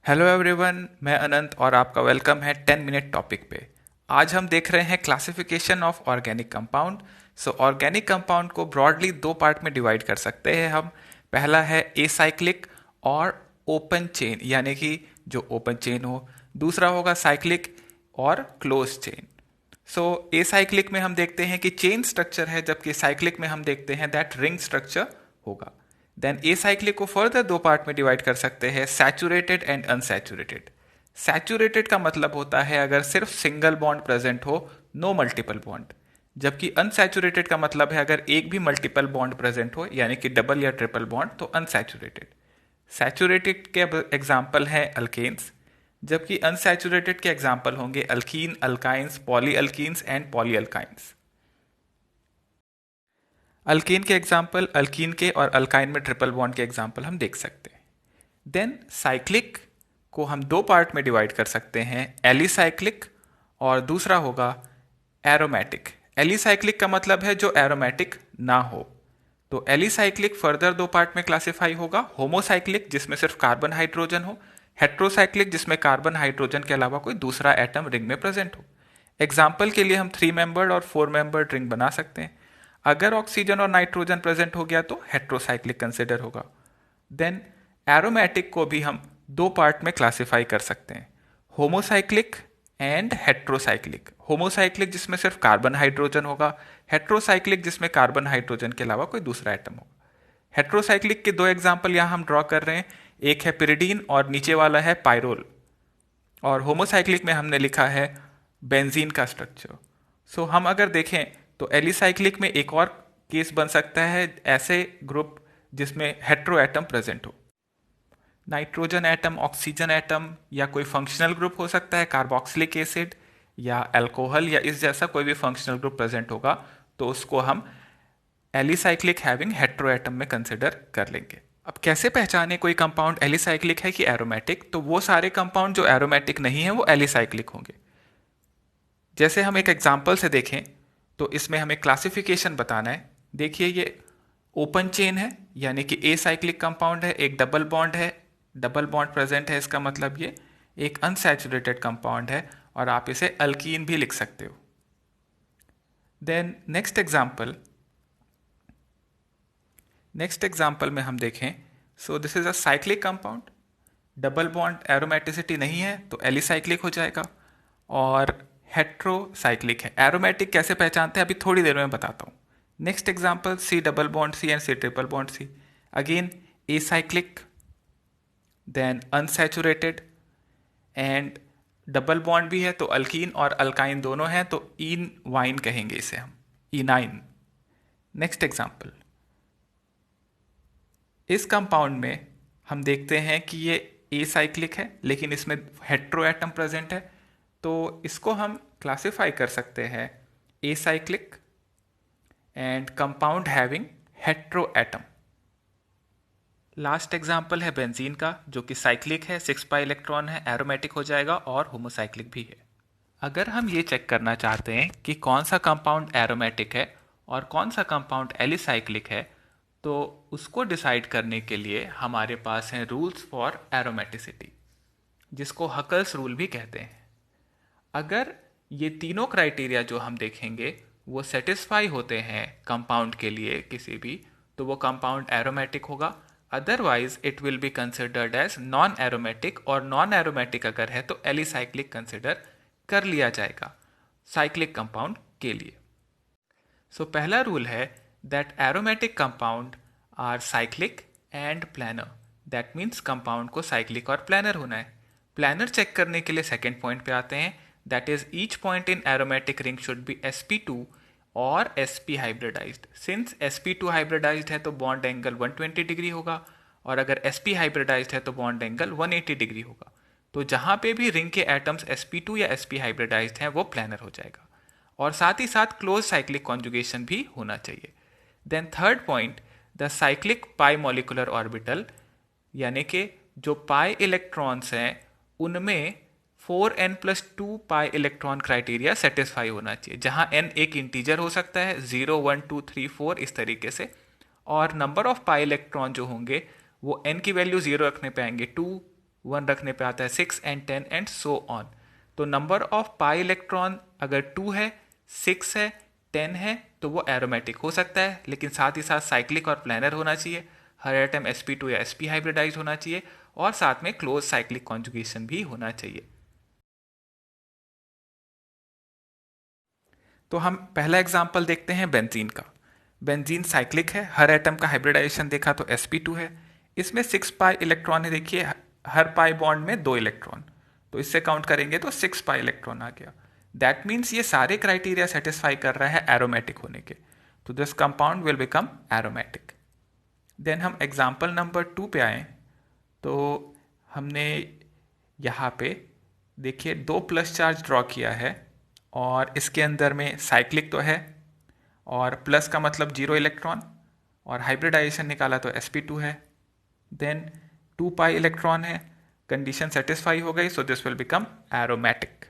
Hello everyone, मैं अनंत और आपका वेलकम है 10 मिनट टॉपिक पे। आज हम देख रहे हैं classification of organic compound. So organic compound को ब्रॉडली दो पार्ट में डिवाइड कर सकते हैं हम। पहला है एसाइक्लिक और ओपन चेन, यानी कि जो ओपन चेन हो। दूसरा होगा साइक्लिक और क्लोज चेन। सो एसाइक्लिक में हम देखते हैं कि चेन स्ट्रक्चर है, जबकि साइक्लिक में हम देखते हैं दैट रिंग स्ट्रक्चर होगा। देन एसाइक्लिक को फर्दर दो पार्ट में डिवाइड कर सकते हैं, सैचुरेटेड एंड अनसैचुरेटेड। सैचुरेटेड का मतलब होता है अगर सिर्फ सिंगल बॉन्ड प्रेजेंट हो, नो मल्टीपल बॉन्ड। जबकि अनसैचुरेटेड का मतलब है अगर एक भी मल्टीपल बॉन्ड प्रेजेंट हो, यानी कि डबल या ट्रिपल बॉन्ड, तो अनसैचुरेटेड। सैचुरेटेड के एग्जाम्पल हैं अल्केन्स, जबकि अनसैचुरेटेड के एग्जाम्पल होंगे alkyne, alkynes, poly alkenes and poly alkynes. Alkyne के एग्जाम्पल, अल्कीन के और अल्काइन में ट्रिपल बॉन्ड के एग्जाम्पल हम देख सकते हैं। देन साइक्लिक को हम दो पार्ट में डिवाइड कर सकते हैं, एलिसाइक्लिक और दूसरा होगा एरोमेटिक। एलिसाइक्लिक का मतलब है जो एरोमेटिक ना हो। तो एलिसाइक्लिक फर्दर दो पार्ट में क्लासिफाई होगा, होमोसाइक्लिक जिसमें सिर्फ कार्बन हाइड्रोजन हो, हेट्रोसाइक्लिक जिसमें कार्बन हाइड्रोजन के अलावा कोई दूसरा एटम रिंग में प्रेजेंट हो। एग्जाम्पल के लिए हम 3 मेंबर्ड और 4 मेंबर्ड रिंग बना सकते हैं। अगर ऑक्सीजन और नाइट्रोजन प्रेजेंट हो गया तो हेट्रोसाइक्लिक कंसिडर होगा। देन एरोमेटिक को भी हम दो पार्ट में क्लासिफाई कर सकते हैं, होमोसाइक्लिक एंड हेट्रोसाइक्लिक। होमोसाइक्लिक जिसमें सिर्फ कार्बन हाइड्रोजन होगा, हेट्रोसाइक्लिक जिसमें कार्बन हाइड्रोजन के अलावा कोई दूसरा एटम होगा। हेट्रोसाइक्लिक के दो एग्जाम्पल यहाँ हम ड्रॉ कर रहे हैं, एक है पिरिडीन और नीचे वाला है पायरोल। और होमोसाइक्लिक में हमने लिखा है बेंजीन का स्ट्रक्चर। सो हम अगर देखें तो एलिसाइक्लिक में एक और केस बन सकता है, ऐसे ग्रुप जिसमें हेट्रो एटम प्रेजेंट हो। नाइट्रोजन एटम, ऑक्सीजन एटम, या कोई फंक्शनल ग्रुप हो सकता है, कार्बोक्सिलिक एसिड या अल्कोहल या इस जैसा कोई भी फंक्शनल ग्रुप प्रेजेंट होगा, तो उसको हम एलिसाइक्लिक हैविंग हेट्रो एटम में कंसिडर कर लेंगे। अब कैसे पहचाने कोई कंपाउंड एलिसाइक्लिक है कि एरोमेटिक? तो वो सारे कंपाउंड जो एरोमेटिक नहीं है वो एलिसाइक्लिक होंगे। जैसे हम एक एग्जाम्पल से देखें तो इसमें हमें क्लासिफिकेशन बताना है। देखिए ये ओपन चेन है, यानी कि ए साइक्लिक कंपाउंड है, एक डबल बॉन्ड है, डबल बॉन्ड प्रेजेंट है, इसका मतलब ये एक अनसैचुरेटेड कंपाउंड है और आप इसे अल्कीन भी लिख सकते हो। देन नेक्स्ट एग्जाम्पल में हम देखें, सो this is a cyclic compound, double bond aromaticity नहीं है तो एलिसाइक्लिक हो जाएगा, और हेट्रोसाइक्लिक है। एरोमेटिक कैसे पहचानते हैं अभी थोड़ी देर में बताता हूँ। Next example C double bond C and C triple bond C, again acyclic, then unsaturated and double bond भी है तो अल्कीन और अल्काइन दोनों हैं तो इन वाइन कहेंगे इसे हम, इनाइन। नेक्स्ट एग्जाम्पल, इस कंपाउंड में हम देखते हैं कि ये एसाइक्लिक है लेकिन इसमें हेट्रो एटम प्रेजेंट है, तो इसको हम क्लासिफाई कर सकते हैं acyclic and compound having hetero atom. Last example है बेंजीन का, जो कि साइक्लिक है, 6 पाई इलेक्ट्रॉन है, एरोमेटिक हो जाएगा और होमोसाइक्लिक भी है। अगर हम ये चेक करना चाहते हैं कि कौन सा कंपाउंड एरोमेटिक है और कौन सा कंपाउंड एलिसाइक्लिक है, तो उसको डिसाइड करने के लिए हमारे पास हैं रूल्स फॉर एरोमेटिसिटी, जिसको हकल्स रूल भी कहते हैं। अगर ये तीनों क्राइटेरिया जो हम देखेंगे वो सेटिस्फाई होते हैं कंपाउंड के लिए किसी भी, तो वो कंपाउंड एरोमेटिक होगा। Otherwise it will be considered as non aromatic, और नॉन एरोमेटिक अगर है तो एलिसाइक्लिक कंसिडर कर लिया जाएगा साइक्लिक कंपाउंड के लिए। सो पहला रूल है that aromatic compound are cyclic and planar. That means compound को साइक्लिक और प्लानर होना है। प्लानर चेक करने के लिए सेकेंड पॉइंट पे आते हैं, that is each point in aromatic ring should be sp2 और sp hybridised. Since sp2 hybridised है तो बॉन्ड एंगल 120 डिग्री होगा, और अगर sp हाइब्रिडाइज्ड है तो बॉन्ड एंगल 180 डिग्री होगा। तो जहां पे भी रिंग के एटम्स sp2 या sp हाइब्रिडाइज्ड हैं वो प्लानर हो जाएगा, और साथ ही साथ क्लोज साइक्लिक कॉन्जुगेशन भी होना चाहिए। Then third point, the cyclic pi molecular orbital, यानी कि जो पाई इलेक्ट्रॉन्स हैं उनमें 4n+2 pi electron criteria satisfy होना चाहिए, जहां n एक इंटीजर हो सकता है, 0 1 2 3 4 इस तरीके से, और नंबर ऑफ पाई इलेक्ट्रॉन जो होंगे वो n की वैल्यू 0 रखने पे आएंगे 2 1 रखने पे आता है 6 एंड 10 एंड सो ऑन। तो नंबर ऑफ पाई इलेक्ट्रॉन अगर 2 है, 6 है, 10 है तो वो एरोमेटिक हो सकता है, लेकिन साथ ही साथ साइक्लिक और प्लानर होना चाहिए। हर एटम sp2 या sp हाइब्रिडाइज होना चाहिए और साथ में क्लोज साइक्लिक कॉन्जुगेशन भी होना चाहिए। तो हम पहला एग्जांपल देखते हैं बेंजीन का। बेंजीन साइक्लिक है, हर एटम का हाइब्रिडाइजेशन देखा तो sp2 है। इसमें 6 पाई इलेक्ट्रॉन है, देखिए हर पाई बॉन्ड में 2 इलेक्ट्रॉन, तो इससे काउंट करेंगे तो 6 पाई इलेक्ट्रॉन आ गया। दैट मीन्स ये सारे क्राइटेरिया सेटिस्फाई कर रहा है एरोमेटिक होने के, तो this compound will become aromatic. Then हम एग्जाम्पल नंबर 2 पे आए तो हमने यहाँ पे देखिए 2 प्लस चार्ज ड्रॉ किया है और इसके अंदर में साइक्लिक तो है और प्लस का मतलब 0 इलेक्ट्रॉन और हाइब्रिडाइजेशन निकाला तो sp2 है। देन 2 पाई इलेक्ट्रॉन है, कंडीशन सेटिस्फाई हो गई, so this will become aromatic.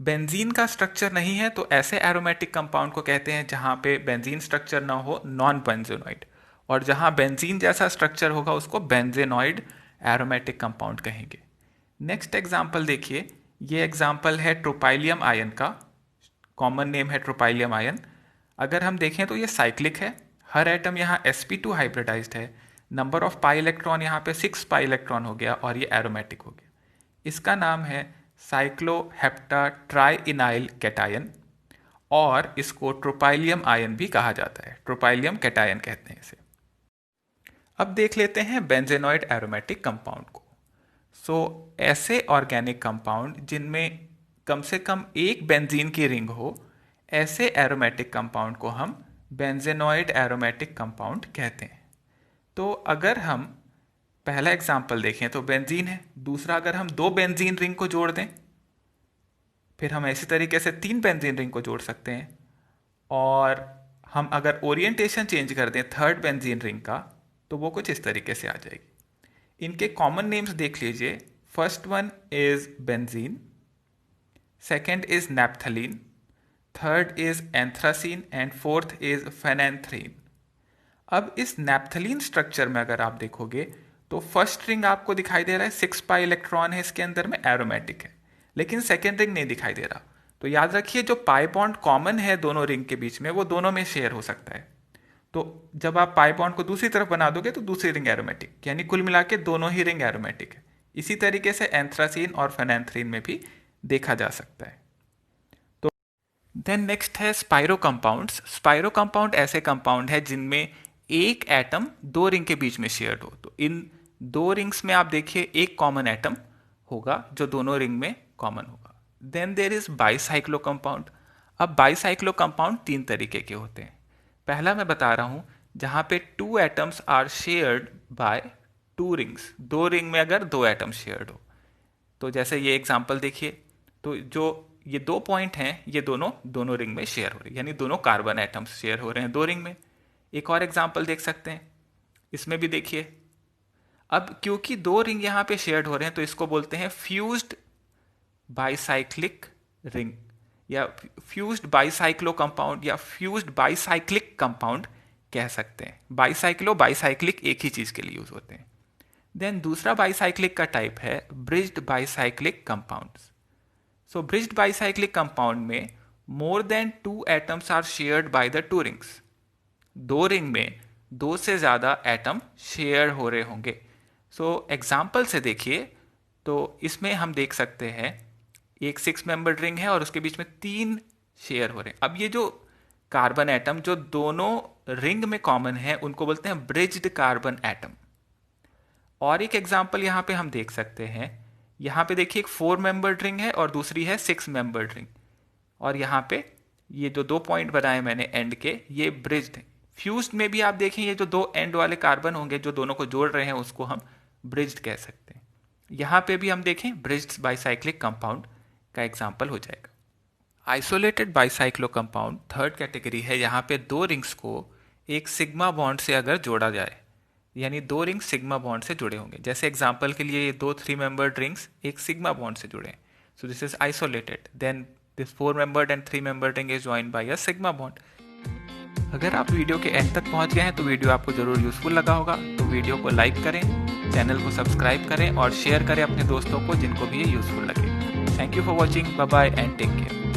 Benzene का स्ट्रक्चर नहीं है तो ऐसे एरोमेटिक कंपाउंड को कहते हैं जहां पे बेंजीन स्ट्रक्चर ना हो, नॉन बेंजेनॉइड, और जहां बेंजीन जैसा स्ट्रक्चर होगा उसको बेंजेनॉइड एरोमेटिक कंपाउंड कहेंगे। नेक्स्ट एग्जांपल देखिए, ये एग्जांपल है ट्रोपाइलियम आयन का, कॉमन नेम है ट्रोपाइलियम आयन। अगर हम देखें तो ये साइक्लिक है, हर एटम यहाँ sp2 हाइब्रिडाइज्ड है, नंबर ऑफ पाई इलेक्ट्रॉन यहाँ पे 6 पाई इलेक्ट्रॉन हो गया और ये एरोमेटिक हो गया। इसका नाम है साइक्लोहेप्टा ट्राइइनाइल कैटायन और इसको ट्रोपाइलियम आयन भी कहा जाता है, ट्रोपाइलियम कैटायन कहते हैं इसे। अब देख लेते हैं बेंजेनॉइड एरोमेटिक कंपाउंड को। ऐसे ऑर्गेनिक कंपाउंड जिनमें कम से कम एक बेंजीन की रिंग हो, ऐसे एरोमेटिक कंपाउंड को हम बेंजेनॉइड एरोमेटिक कंपाउंड कहते हैं। तो अगर हम पहला एग्जांपल देखें तो बेंजीन है, दूसरा अगर हम 2 बेंजीन रिंग को जोड़ दें, फिर हम इसी तरीके से 3 बेंजीन रिंग को जोड़ सकते हैं, और हम अगर ओरिएंटेशन चेंज कर दें थर्ड बेंजीन रिंग का तो वो कुछ इस तरीके से आ जाएगी। इनके कॉमन नेम्स देख लीजिए, first one is benzene, second is naphthalene, third is anthracene and fourth is phenanthrene. अब इस नैप्थलीन स्ट्रक्चर में अगर आप देखोगे तो फर्स्ट रिंग आपको दिखाई दे रहा है 6 पाई इलेक्ट्रॉन है इसके अंदर में, एरोमेटिक है, लेकिन सेकेंड रिंग नहीं दिखाई दे रहा। तो याद रखिए जो पाई बॉन्ड कॉमन है दोनों रिंग के बीच में वो दोनों में शेयर हो सकता है। तो जब आप पाई बॉन्ड को दूसरी तरफ बना दोगे तो दूसरी रिंग एरोमेटिक, यानी कुल मिला के दोनों ही रिंग एरोमेटिक है। इसी तरीके से एंथ्रासीन और फेनेंथ्रीन में भी देखा जा सकता है। तो देन नेक्स्ट है स्पाइरो कंपाउंड्स। स्पाइरो कंपाउंड ऐसे कंपाउंड है जिनमें एक एटम 2 रिंग के बीच में शेयर्ड हो। तो इन 2 रिंग्स में आप देखिए एक कॉमन एटम होगा जो दोनों रिंग में कॉमन होगा। Then there is bicyclo compound. अब बाईसाइक्लो कंपाउंड 3 तरीके के होते हैं। पहला मैं बता रहा हूं जहां पे 2 atoms are shared by 2 rings, 2 ring में अगर 2 एटम शेयर्ड हो। तो जैसे ये एग्जांपल देखिए, तो जो ये 2 पॉइंट हैं ये दोनों रिंग में शेयर हो रही है, यानी दोनों कार्बन एटम्स शेयर हो रहे हैं 2 रिंग में। एक और एग्जांपल देख सकते हैं, इसमें भी देखिए, अब क्योंकि 2 रिंग यहां पे शेयर्ड हो रहे हैं तो इसको बोलते हैं फ्यूज्ड बाईसाइक्लिक रिंग या फ्यूज्ड बाईसाइक्लो कंपाउंड या फ्यूज्ड बाईसाइक्लिक कंपाउंड कह सकते हैं। बाईसाइक्लो बाईसाइक्लिक एक ही चीज के लिए यूज होते हैं। देन दूसरा बाईसाइक्लिक का टाइप है bridged bicyclic compounds. So bridged bicyclic compound में more than 2 atoms are shared by the 2 rings. 2 ring में 2 से ज्यादा एटम शेयर हो रहे होंगे। एग्जाम्पल से देखिए तो इसमें हम देख सकते हैं एक 6 मेंबर्ड रिंग है और उसके बीच में 3 शेयर हो रहे हैं। अब ये जो कार्बन एटम जो दोनों रिंग में कॉमन है उनको बोलते हैं ब्रिज्ड कार्बन एटम। और एक एग्जांपल यहां पे हम देख सकते हैं, यहां पे देखिए एक 4 मेंबर्ड रिंग है और दूसरी है 6 मेंबर्ड रिंग, और यहां पे ये जो 2 पॉइंट बनाए मैंने एंड के ये ब्रिज्ड है। फ्यूज्ड में भी आप देखें ये जो 2 एंड वाले कार्बन होंगे जो दोनों को जोड़ रहे हैं उसको हम ब्रिज्ड कह सकते हैं। यहां पे भी हम देखें ब्रिज्ड बाईसाइक्लिक कंपाउंड का एग्जाम्पल हो जाएगा। Isolated bicyclo compound third category है। यहाँ पे 2 रिंग्स को एक सिग्मा बॉन्ड से अगर जोड़ा जाए, यानी 2 रिंग्स सिग्मा बॉन्ड से जुड़े होंगे। जैसे एग्जांपल के लिए ये 2 3 मेंबर्ड रिंग्स एक सिग्मा बॉन्ड से जुड़े हैं, so this is isolated. Then this 4 membered and 3 membered ring is joined by a sigma bond. अगर आप वीडियो के एंड तक पहुंच गए हैं तो वीडियो आपको जरूर यूजफुल लगा होगा, तो वीडियो को लाइक करें, चैनल को सब्सक्राइब करें और शेयर करें अपने दोस्तों को जिनको भी ये यूजफुल लगे। Thank you for watching, bye bye and take care.